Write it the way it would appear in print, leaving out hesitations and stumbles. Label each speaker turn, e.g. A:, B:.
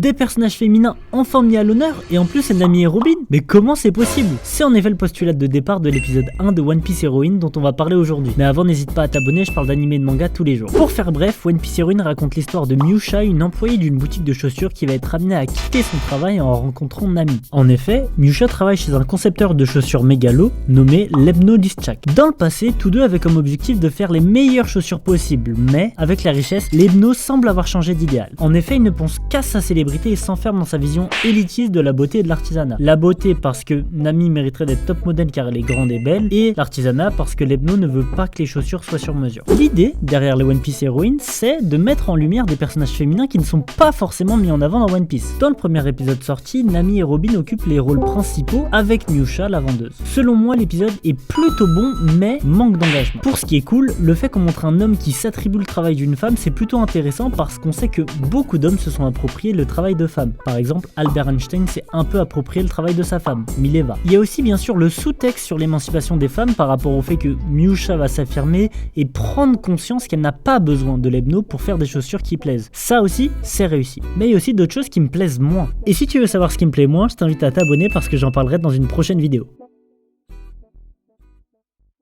A: des personnages féminins enfin mis à l'honneur, et en plus c'est Nami et Robin. Mais comment c'est possible? C'est en effet le postulat de départ de l'épisode 1 de One Piece Heroine dont on va parler aujourd'hui. Mais avant, n'hésite pas à t'abonner, je parle d'anime et de manga tous les jours. Pour faire bref, One Piece Heroine raconte l'histoire de Myusha, une employée d'une boutique de chaussures qui va être amenée à quitter son travail en rencontrant Nami. En effet, Myusha travaille chez un concepteur de chaussures mégalo nommé Lebno Lischak. Dans le passé, tous deux avaient comme objectif de faire les meilleures chaussures possibles, mais avec la richesse, Lebno semble avoir changé d'idéal. En effet, il ne pense qu'à sa célébrité et s'enferme dans sa vision élitiste de la beauté et de l'artisanat. La beauté parce que Nami mériterait d'être top modèle car elle est grande et belle, et l'artisanat parce que Lebno ne veut pas que les chaussures soient sur mesure. L'idée derrière les One Piece Heroines, c'est de mettre en lumière des personnages féminins qui ne sont pas forcément mis en avant dans One Piece. Dans le premier épisode sorti, Nami et Robin occupent les rôles principaux avec Myusha, la vendeuse. Selon moi, l'épisode est plutôt bon, mais manque d'engagement. Pour ce qui est cool, le fait qu'on montre un homme qui s'attribue le travail d'une femme, c'est plutôt intéressant parce qu'on sait que beaucoup d'hommes se sont appropriés le travail de femmes. Par exemple, Albert Einstein s'est un peu approprié le travail de sa femme, Mileva. Il y a aussi bien sûr le sous-texte sur l'émancipation des femmes par rapport au fait que Myusha va s'affirmer et prendre conscience qu'elle n'a pas besoin de Lebno pour faire des chaussures qui plaisent. Ça aussi, c'est réussi. Mais il y a aussi d'autres choses qui me plaisent moins. Et si tu veux savoir ce qui me plaît moins, je t'invite à t'abonner parce que j'en parlerai dans une prochaine vidéo.